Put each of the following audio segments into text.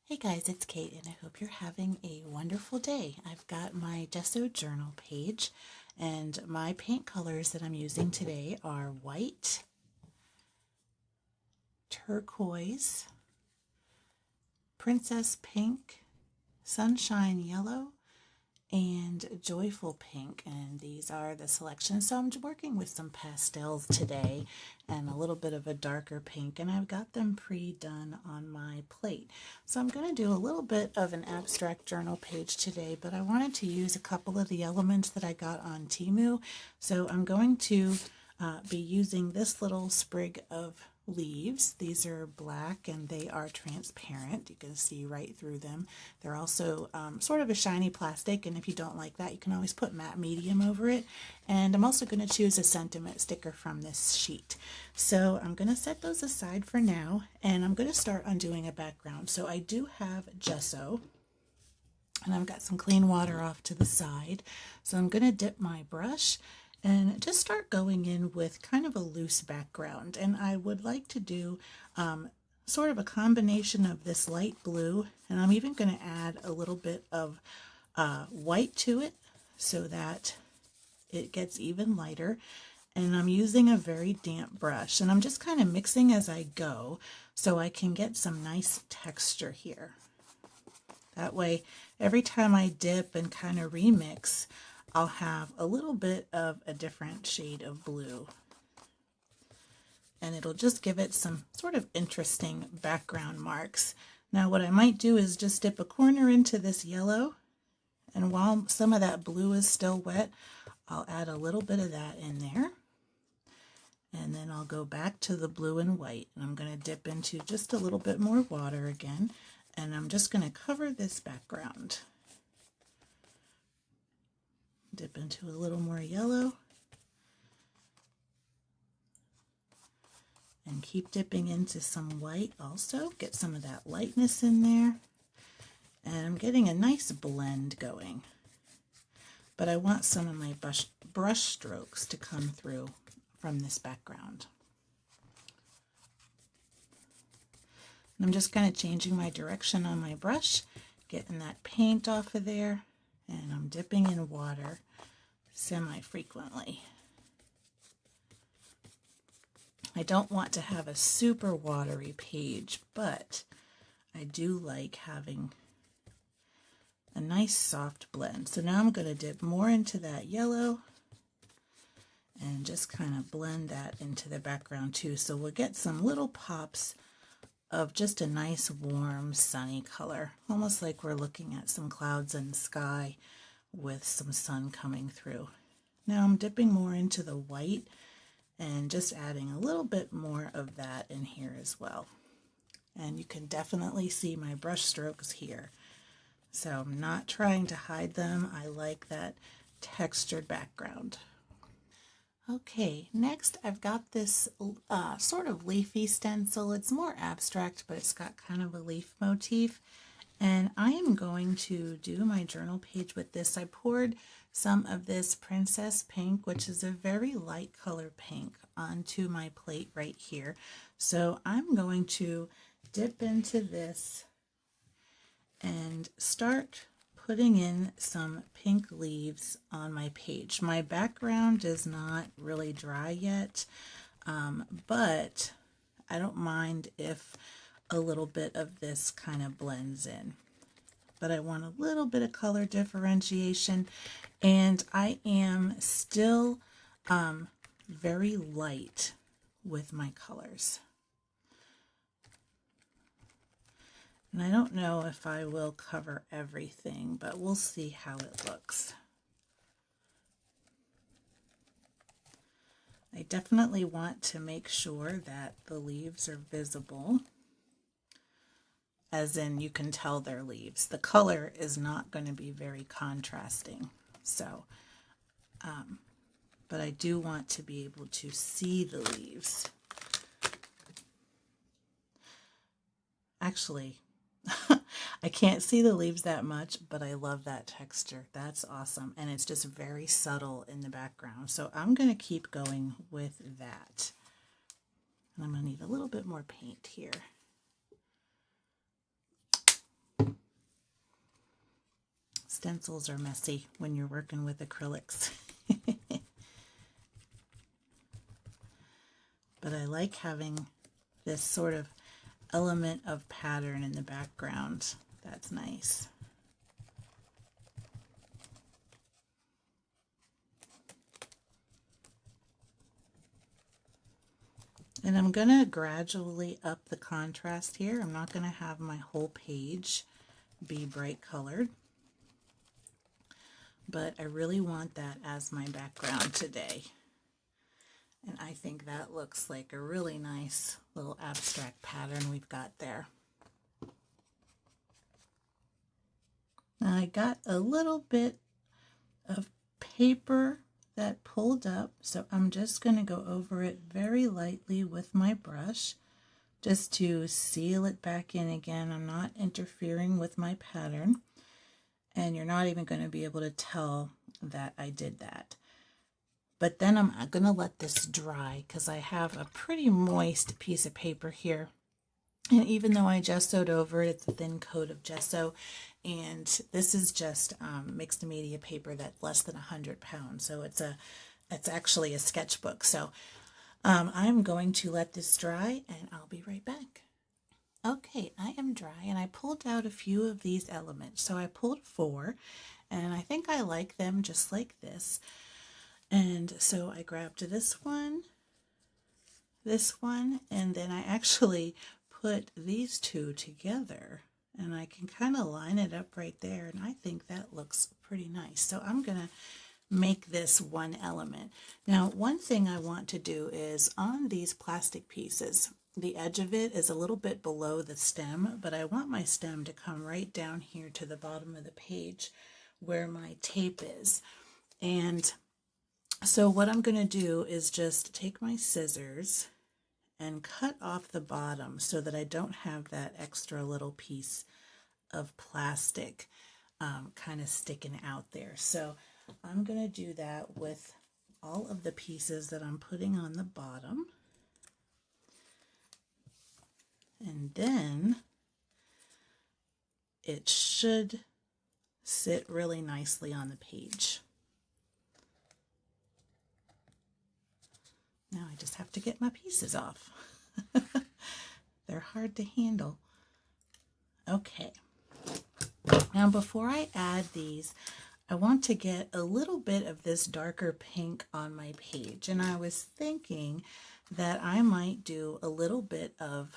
Hey guys, it's Kate and I hope you're having a wonderful day. I've got my gesso journal page and my paint colors that I'm using today are white, turquoise, princess pink, sunshine yellow, and joyful pink, and these are the selections. So I'm working with some pastels today and a little bit of a darker pink, and I've got them pre-done on my plate. So I'm going to do a little bit of an abstract journal page today, but I wanted to use a couple of the elements that I got on Temu. So I'm going to be using this little sprig of leaves. These are black and they are transparent. You can see right through them. They're also sort of a shiny plastic, and if you don't like that, you can always put matte medium over it. And I'm also going to choose a sentiment sticker from this sheet. So I'm going to set those aside for now, and I'm going to start on doing a background. So I do have gesso, and I've got some clean water off to the side. So I'm going to dip my brush and just start going in with kind of a loose background. And I would like to do sort of a combination of this light blue, and I'm even going to add a little bit of white to it so that it gets even lighter. And I'm using a very damp brush, and I'm just kind of mixing as I go so I can get some nice texture here. That way, every time I dip and kind of remix, I'll have a little bit of a different shade of blue, and it'll just give it some sort of interesting background marks. Now what I might do is just dip a corner into this yellow, and while some of that blue is still wet, I'll add a little bit of that in there, and then I'll go back to the blue and white, and I'm going to dip into just a little bit more water again, and I'm just going to cover this background. Dip into a little more yellow and keep dipping into some white also. Get some of that lightness in there, and I'm getting a nice blend going, but I want some of my brush strokes to come through from this background. And I'm just kind of changing my direction on my brush, getting that paint off of there, and I'm dipping in water semi-frequently. I don't want to have a super watery page, but I do like having a nice soft blend. So now I'm going to dip more into that yellow and just kind of blend that into the background too. So we'll get some little pops of just a nice warm sunny color, almost like we're looking at some clouds in the sky with some sun coming through. Now I'm dipping more into the white and just adding a little bit more of that in here as well. And you can definitely see my brush strokes here. So I'm not trying to hide them. I like that textured background. Okay, next I've got this sort of leafy stencil. It's more abstract, but it's got kind of a leaf motif. And I am going to do my journal page with this. I poured some of this Princess Pink, which is a very light color pink, onto my plate right here. So I'm going to dip into this and start putting in some pink leaves on my page. My background is not really dry yet, but I don't mind if a little bit of this kind of blends in. But I want a little bit of color differentiation, and I am still very light with my colors. And I don't know if I will cover everything, but we'll see how it looks. I definitely want to make sure that the leaves are visible, as in you can tell they're leaves. The color is not going to be very contrasting, so but I do want to be able to see the leaves. Actually, I can't see the leaves that much, but I love that texture. That's awesome, and it's just very subtle in the background. So I'm going to keep going with that. And I'm going to need a little bit more paint here. stencils are messy when you're working with acrylics. But I like having this sort of element of pattern in the background. That's nice. And I'm going to gradually up the contrast here. I'm not going to have my whole page be bright colored, but I really want that as my background today. And I think that looks like a really nice little abstract pattern we've got there. Now I got a little bit of paper that pulled up, so I'm just going to go over it very lightly with my brush just to seal it back in again. I'm not interfering with my pattern, and you're not even going to be able to tell that I did that. But then I'm going to let this dry because I have a pretty moist piece of paper here. And even though I gessoed over it, it's a thin coat of gesso, and this is just mixed media paper that's less than 100 pounds. So it's actually a sketchbook. So I'm going to let this dry, and I'll be right back. Okay, I am dry, and I pulled out a few of these elements. So I pulled 4, and I think I like them just like this. And so I grabbed this one, and then I actually put these two together, and I can kind of line it up right there, and I think that looks pretty nice. So I'm going to make this one element. Now, one thing I want to do is on these plastic pieces, the edge of it is a little bit below the stem, but I want my stem to come right down here to the bottom of the page where my tape is. And so what I'm going to do is just take my scissors and cut off the bottom so that I don't have that extra little piece of plastic kind of sticking out there. So I'm going to do that with all of the pieces that I'm putting on the bottom. And then it should sit really nicely on the page. Now I just have to get my pieces off. They're hard to handle. Okay. Now before I add these, I want to get a little bit of this darker pink on my page. And I was thinking that I might do a little bit of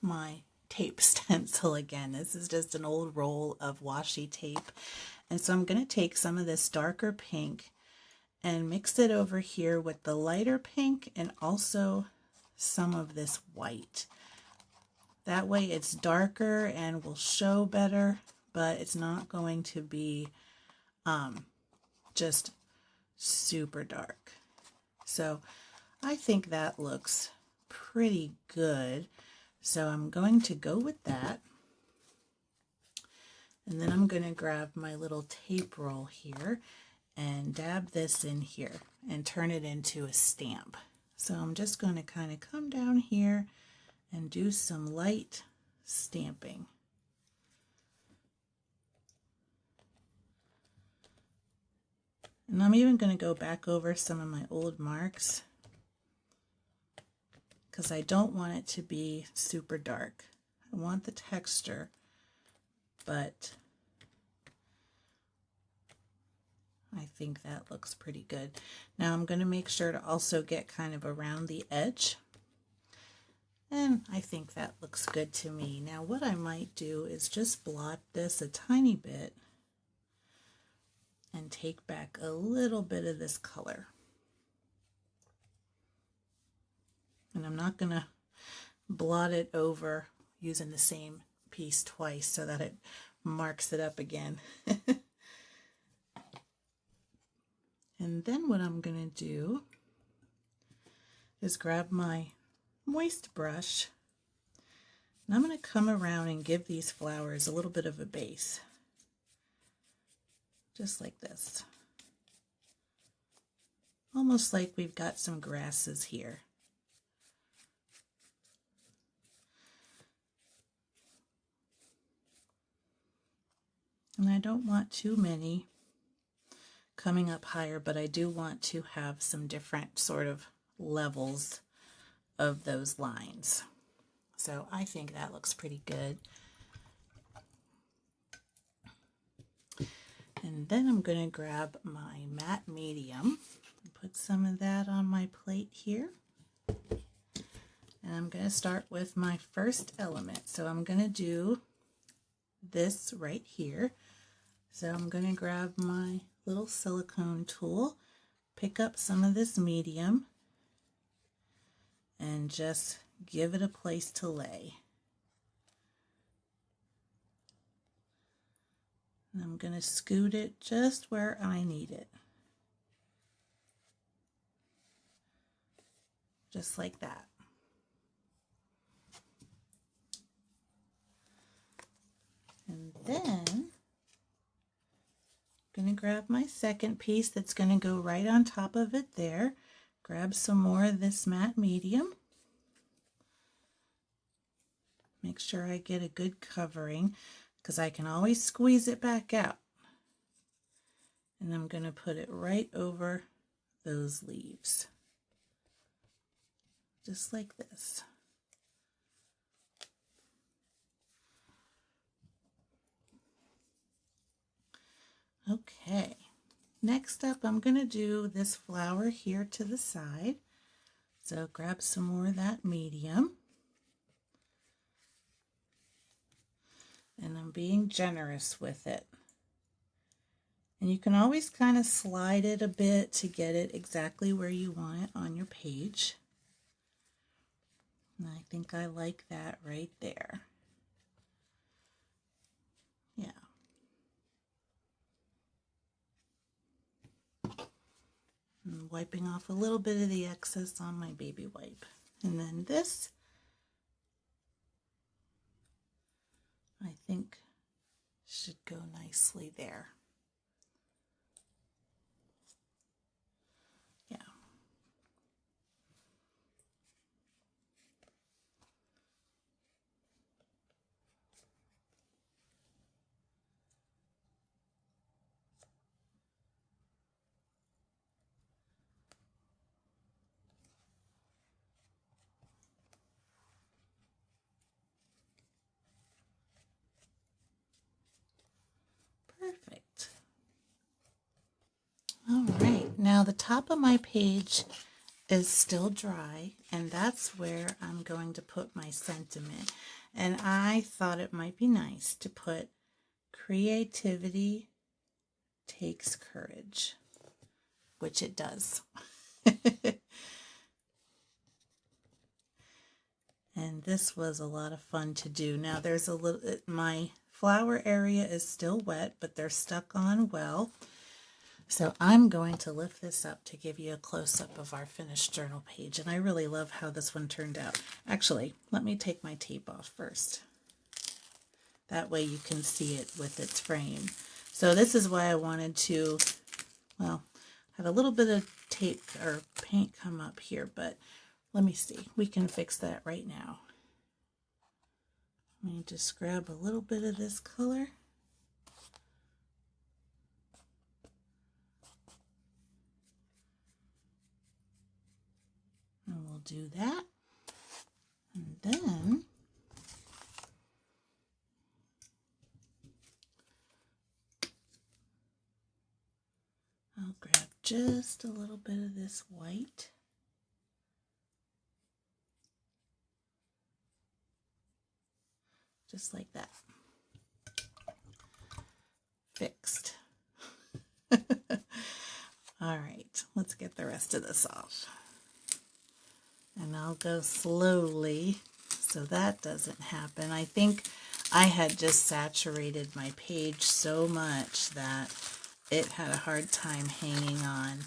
my tape stencil again. This is just an old roll of washi tape. And so I'm going to take some of this darker pink and mix it over here with the lighter pink and also some of this white. That way it's darker and will show better, but it's not going to be just super dark. So I think that looks pretty good. So I'm going to go with that. And then I'm going to grab my little tape roll here and dab this in here and turn it into a stamp. So I'm just going to kind of come down here and do some light stamping. And I'm even going to go back over some of my old marks because I don't want it to be super dark. I want the texture, but I think that looks pretty good. Now I'm going to make sure to also get kind of around the edge. And I think that looks good to me. Now what I might do is just blot this a tiny bit and take back a little bit of this color. And I'm not going to blot it over using the same piece twice so that it marks it up again. And then what I'm going to do is grab my moist brush, and I'm going to come around and give these flowers a little bit of a base. Just like this. Almost like we've got some grasses here. And I don't want too many coming up higher, but I do want to have some different sort of levels of those lines. So I think that looks pretty good. And then I'm going to grab my matte medium and put some of that on my plate here. And I'm going to start with my first element. So I'm going to do this right here. So I'm going to grab my little silicone tool, pick up some of this medium, and just give it a place to lay. And I'm going to scoot it just where I need it. Just like that. And then I'm going to grab my second piece that's going to go right on top of it there. Grab some more of this matte medium. Make sure I get a good covering because I can always squeeze it back out. And I'm going to put it right over those leaves. Just like this. Okay, next up I'm going to do this flower here to the side. So grab some more of that medium. And I'm being generous with it. And you can always kind of slide it a bit to get it exactly where you want it on your page. And I think I like that right there. Yeah. I'm wiping off a little bit of the excess on my baby wipe. And then this, I think, should go nicely there. Yeah. Perfect. All right, now the top of my page is still dry, and that's where I'm going to put my sentiment. And I thought it might be nice to put creativity takes courage, which it does. And this was a lot of fun to do. Now there's a little, my flower area is still wet, but they're stuck on well. So I'm going to lift this up to give you a close-up of our finished journal page. And I really love how this one turned out. Actually, let me take my tape off first. That way you can see it with its frame. So this is why I wanted to, well, have a little bit of tape or paint come up here, but let me see. We can fix that right now. Let me just grab a little bit of this color. And we'll do that. And then I'll grab just a little bit of this white. Just like that. Fixed. All right, let's get the rest of this off. And I'll go slowly so that doesn't happen. I think I had just saturated my page so much that it had a hard time hanging on.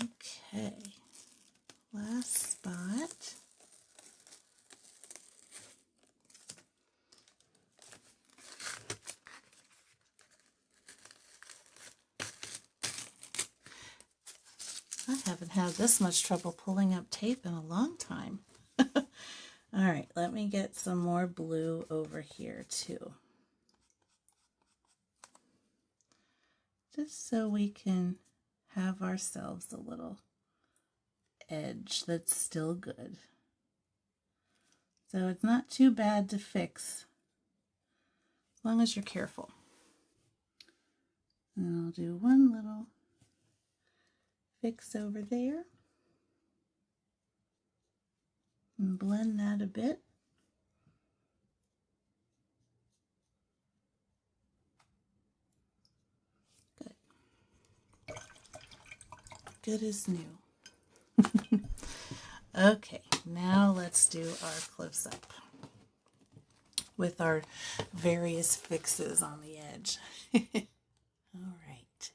Okay, last spot. I haven't had this much trouble pulling up tape in a long time. All right, let me get some more blue over here too. Just so we can have ourselves a little edge that's still good. So it's not too bad to fix as long as you're careful. And I'll do one little fix over there and blend that a bit. Good. Good as new. Okay, now let's do our close-up with our various fixes on the edge. All right.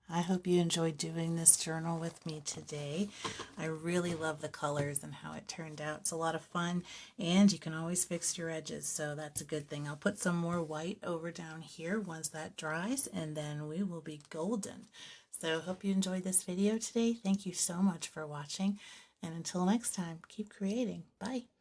I hope you enjoyed doing this journal with me today. I really love the colors and how it turned out. It's a lot of fun, and you can always fix your edges, so that's a good thing. I'll put some more white over down here once that dries, and then we will be golden. So hope you enjoyed this video today. Thank you so much for watching, and until next time, keep creating. Bye.